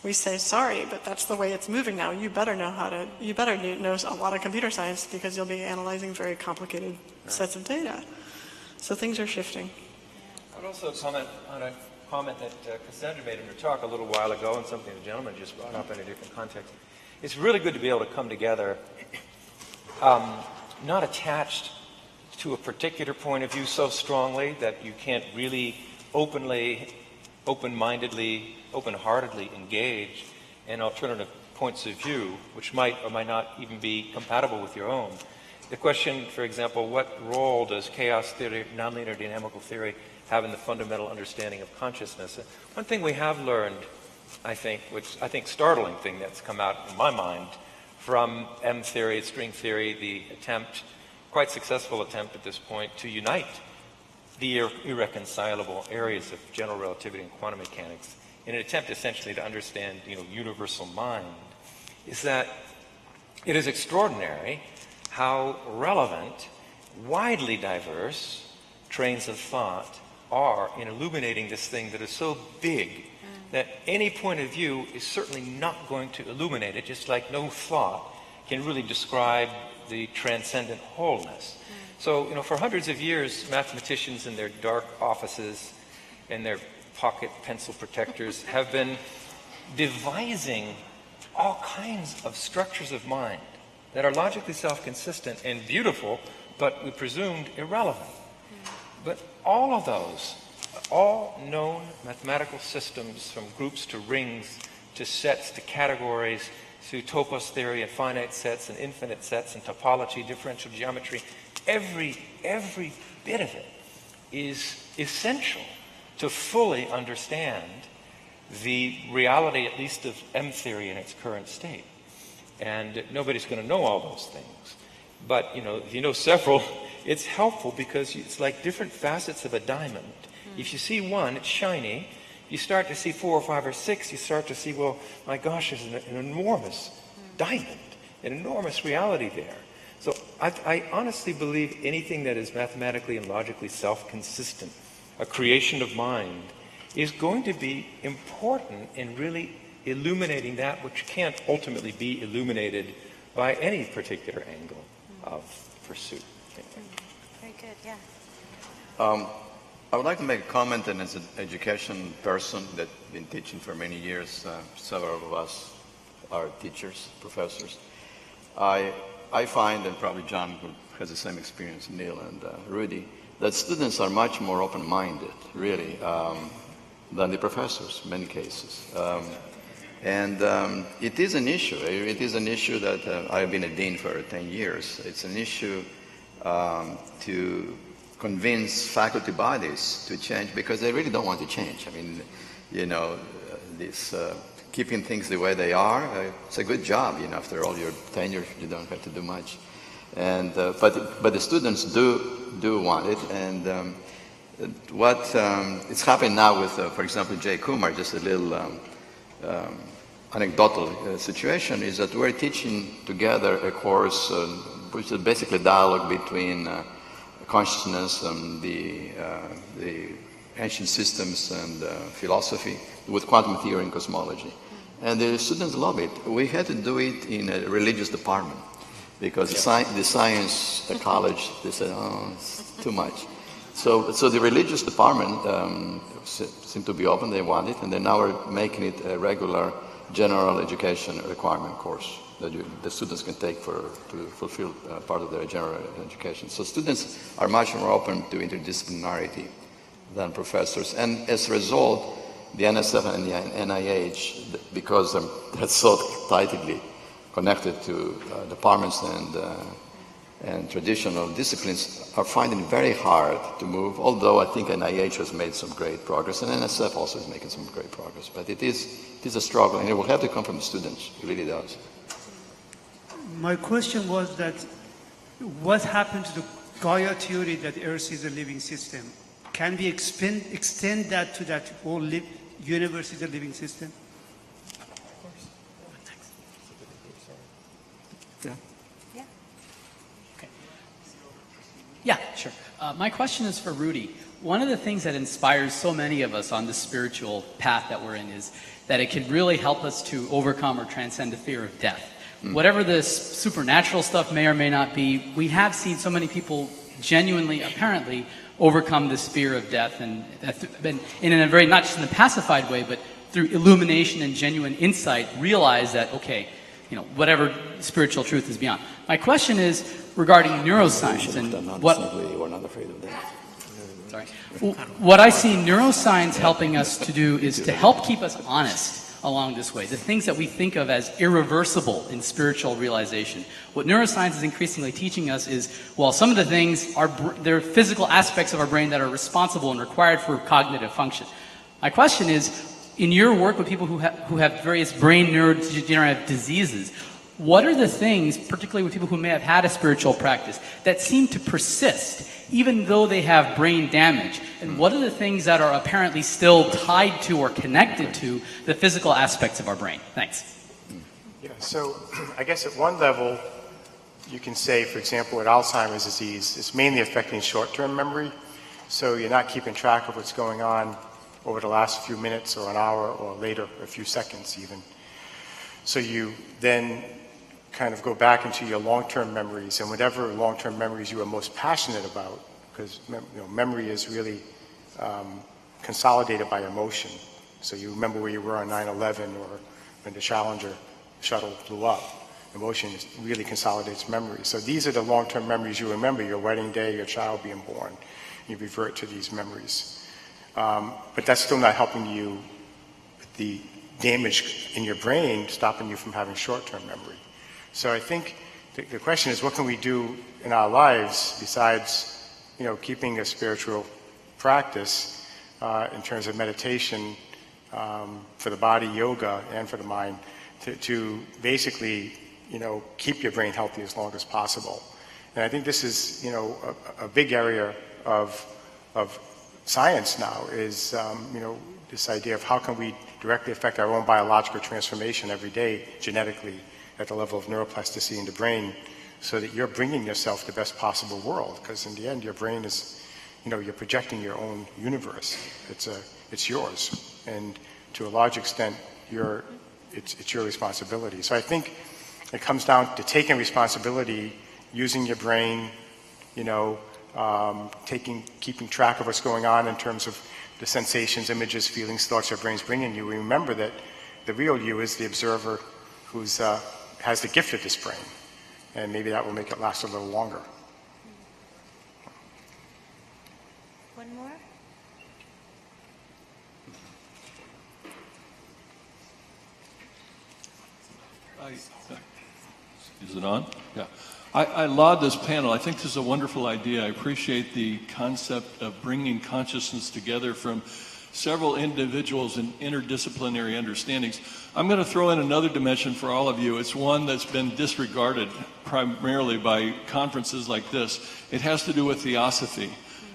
we say, sorry, but that's the way it's moving now. You better know a lot of computer science because you'll be analyzing very complicated sets of data. So things are shifting. I would also comment on a comment that Cassandra made in her talk a little while ago, and something the gentleman just brought up in a different context. It's really good to be able to come together, not attached to a particular point of view so strongly that you can't really open-mindedly, open-heartedly engage in alternative points of view, which might or might not even be compatible with your own. The question, for example, what role does chaos theory, nonlinear dynamical theory, have in the fundamental understanding of consciousness? One thing we have learned, I think, which I think startling thing that's come out in my mind from M theory, string theory, the attempt, quite successful attempt at this point, to unite the irreconcilable areas of general relativity and quantum mechanics in an attempt essentially to understand, universal mind, is that it is extraordinary how relevant, widely diverse trains of thought are in illuminating this thing that is so big that any point of view is certainly not going to illuminate it, just like no thought can really describe the transcendent wholeness. So, for hundreds of years, mathematicians in their dark offices and their pocket pencil protectors have been devising all kinds of structures of mind that are logically self-consistent and beautiful, but we presumed irrelevant. But all of those, all known mathematical systems, from groups to rings to sets to categories to topos theory and finite sets and infinite sets and topology, differential geometry, every bit of it is essential to fully understand the reality, at least of M theory in its current state. And nobody's going to know all those things. But, if you know several, it's helpful because it's like different facets of a diamond. If you see one, it's shiny. You start to see 4 or 5 or 6, you start to see, well, my gosh, there's an enormous diamond, an enormous reality there. So I honestly believe anything that is mathematically and logically self-consistent, a creation of mind, is going to be important in really illuminating that which can't ultimately be illuminated by any particular angle of pursuit. Very good, yeah. I would like to make a comment, and as an education person that's been teaching for many years, several of us are teachers, professors, I find, and probably John who has the same experience, Neil and Rudy, that students are much more open-minded, really, than the professors in many cases. And it is an issue. It is an issue that I've been a dean for 10 years. It's an issue to convince faculty bodies to change because they really don't want to change. I mean, this keeping things the way they are, it's a good job. After all your tenure, you don't have to do much. And but the students do want it. And what it's happening now with, for example, Jay Kumar, just a little anecdotal situation, is that we're teaching together a course which is basically a dialogue between consciousness and the ancient systems and philosophy with quantum theory and cosmology. And the students love it. We had to do it in a religious department because the science, the college, they said, oh, it's too much. So the religious department seemed to be open, they want it, and then now we're making it a regular general education requirement course that the students can take to fulfill part of their general education. So students are much more open to interdisciplinarity than professors. And as a result, the NSF and the NIH, because they're so tightly connected to departments and traditional disciplines are finding it very hard to move, although I think NIH has made some great progress, and NSF also is making some great progress. But it is a struggle, and it will have to come from the students. It really does. My question was that what happened to the Gaia theory that Earth is a living system? Can we extend that to that whole universe is a living system? Yeah, sure. My question is for Rudy. One of the things that inspires so many of us on this spiritual path that we're in is that it can really help us to overcome or transcend the fear of death. Whatever this supernatural stuff may or may not be, we have seen so many people genuinely, apparently, overcome this fear of death, and in a very, not just in a pacified way, but through illumination and genuine insight, realize that, okay, you know, whatever spiritual truth is beyond. My question is regarding neuroscience and what... We're not afraid of that. Sorry. What I see neuroscience helping us to do is to help keep us honest along this way. The things that we think of as irreversible in spiritual realization. What neuroscience is increasingly teaching us is, well, some of the things are they're physical aspects of our brain that are responsible and required for cognitive function. My question is, in your work with people who have various brain neurodegenerative diseases, what are the things, particularly with people who may have had a spiritual practice, that seem to persist even though they have brain damage? And what are the things that are apparently still tied to or connected to the physical aspects of our brain? Thanks. Yeah, so I guess at one level, you can say, for example, with Alzheimer's disease, it's mainly affecting short-term memory. So you're not keeping track of what's going on over the last few minutes or an hour or later, a few seconds even. So you then kind of go back into your long-term memories and whatever long-term memories you are most passionate about, because memory is really consolidated by emotion. So you remember where you were on 9/11 or when the Challenger shuttle flew up. Emotion really consolidates memory. So these are the long-term memories you remember, your wedding day, your child being born. You revert to these memories. But that's still not helping you with the damage in your brain, stopping you from having short-term memory. So I think the question is, what can we do in our lives besides, keeping a spiritual practice in terms of meditation for the body, yoga, and for the mind, to basically, keep your brain healthy as long as possible. And I think this is, a big area of science now is, this idea of how can we directly affect our own biological transformation every day genetically at the level of neuroplasticity in the brain, so that you're bringing yourself the best possible world. Because in the end, your brain is, you're projecting your own universe. It's yours, and to a large extent, it's your responsibility. So I think it comes down to taking responsibility, using your brain, keeping track of what's going on in terms of the sensations, images, feelings, thoughts your brain's bringing you. Remember that the real you is the observer who's has the gift of this brain, and maybe that will make it last a little longer. One more? Is it on? Yeah. I laud this panel. I think this is a wonderful idea. I appreciate the concept of bringing consciousness together from several individuals and interdisciplinary understandings. I'm going to throw in another dimension for all of you. It's one that's been disregarded primarily by conferences like this. It has to do with theosophy,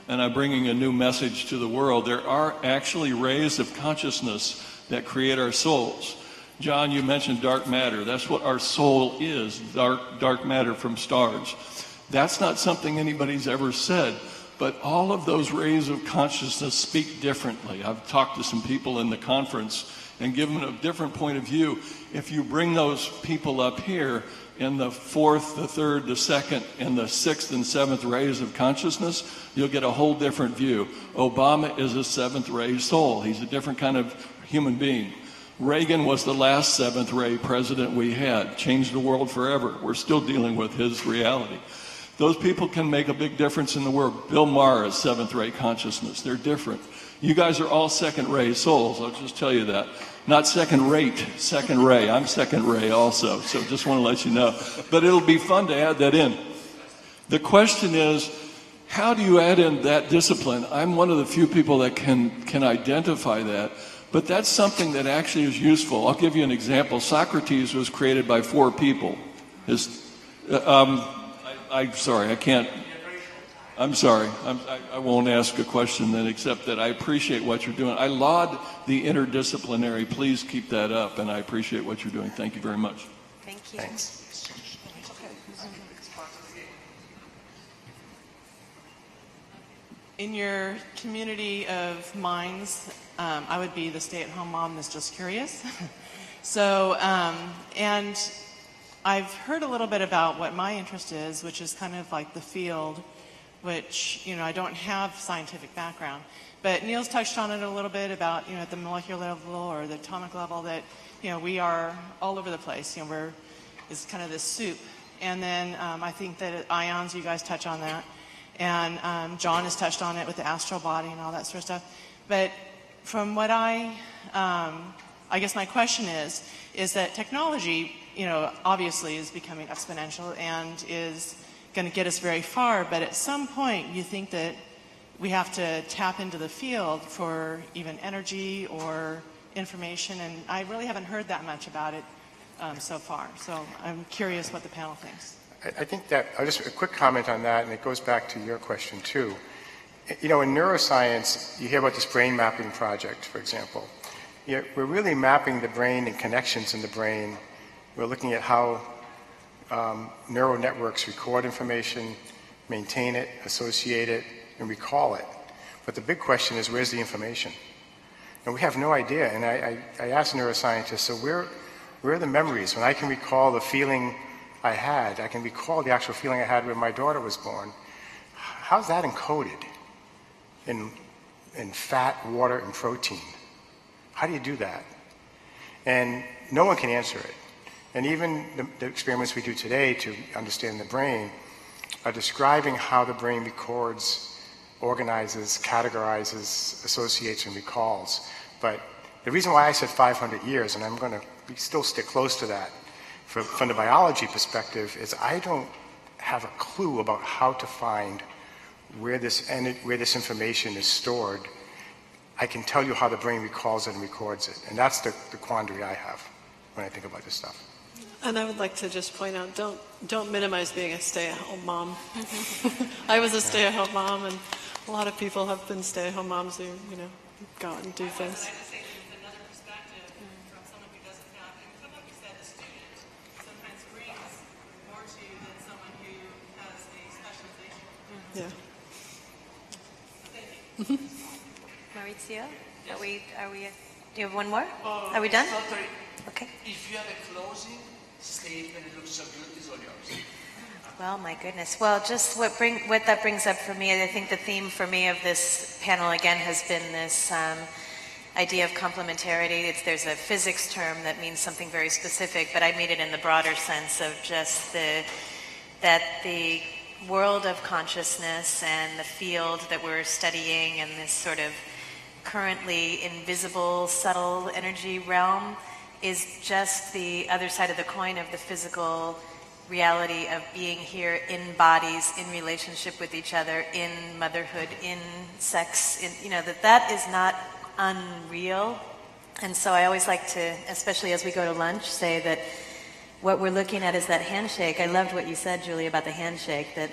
and I'm bringing a new message to the world. There are actually rays of consciousness that create our souls. John, you mentioned dark matter. That's what our soul is, dark matter from stars. That's not something anybody's ever said. But all of those rays of consciousness speak differently. I've talked to some people in the conference and given a different point of view. If you bring those people up here in the fourth, the third, the second, and the sixth and seventh rays of consciousness, you'll get a whole different view. Obama is a seventh ray soul. He's a different kind of human being. Reagan was the last seventh ray president we had. Changed the world forever. We're still dealing with his reality. Those people can make a big difference in the world. Bill Maher is seventh ray consciousness. They're different. You guys are all second ray souls. I'll just tell you that. Not second rate, second ray. I'm second ray also. So just want to let you know. But it'll be fun to add that in. The question is, how do you add in that discipline? I'm one of the few people that can identify that, but that's something that actually is useful. I'll give you an example. Socrates was created by 4 people. I'm sorry, I can't. I'm sorry. I won't ask a question then, except that I appreciate what you're doing. I laud the interdisciplinary. Please keep that up, and I appreciate what you're doing. Thank you very much. Thank you. Thanks. In your community of minds, I would be the stay-at-home mom that's just curious. So, and I've heard a little bit about what my interest is, which is kind of like the field, which, you know, I don't have scientific background. But Neil's touched on it a little bit about, you know, at the molecular level or the atomic level that, you know, we are all over the place. You know, it's kind of this soup. And then I think that ions, you guys touch on that. And John has touched on it with the astral body and all that sort of stuff. But from what I guess my question is that technology, you know, obviously is becoming exponential and is going to get us very far. But at some point, you think that we have to tap into the field for even energy or information. And I really haven't heard that much about it so far. So I'm curious what the panel thinks. I think that, just a quick comment on that, and it goes back to your question too. You know, in neuroscience, you hear about this brain mapping project, for example. We're really mapping the brain and connections in the brain. We're looking at how neural networks record information, maintain it, associate it, and recall it. But the big question is, where's the information? And we have no idea. And I asked neuroscientists, so where are the memories? When I can recall the feeling I had, I can recall the actual feeling I had when my daughter was born. How's that encoded in fat, water, and protein? How do you do that? And no one can answer it. And even the experiments we do today to understand the brain are describing how the brain records, organizes, categorizes, associates, and recalls. But the reason why I said 500 years, and I'm going to still stick close to that, from the biology perspective, is I don't have a clue about how to find where this information is stored. I can tell you how the brain recalls it and records it. And that's the quandary I have when I think about this stuff. And I would like to just point out, don't minimize being a stay-at-home mom. I was a stay-at-home mom, and a lot of people have been stay-at-home moms who, you know, go out and do things. Yeah. Maurizio, do you have one more? Are we done? Okay. If you have a closing statement, it looks so good, it's all yours. Well, my goodness. Well, just what that brings up for me, I think the theme for me of this panel again has been this idea of complementarity. There's a physics term that means something very specific, but I mean it in the broader sense of just that the world of consciousness and the field that we're studying and this sort of currently invisible, subtle energy realm is just the other side of the coin of the physical reality of being here in bodies, in relationship with each other, in motherhood, in sex, you know, that is not unreal. And so I always like to, especially as we go to lunch, say that what we're looking at is that handshake. I loved what you said, Julie, about the handshake, that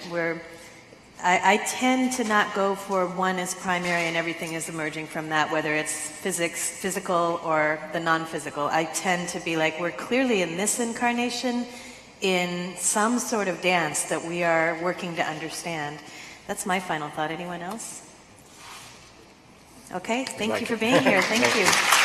I tend to not go for one as primary and everything is emerging from that, whether it's physical or the non-physical. I tend to be like, we're clearly in this incarnation in some sort of dance that we are working to understand. That's my final thought. Anyone else? Okay, thank you for being here. Thank you.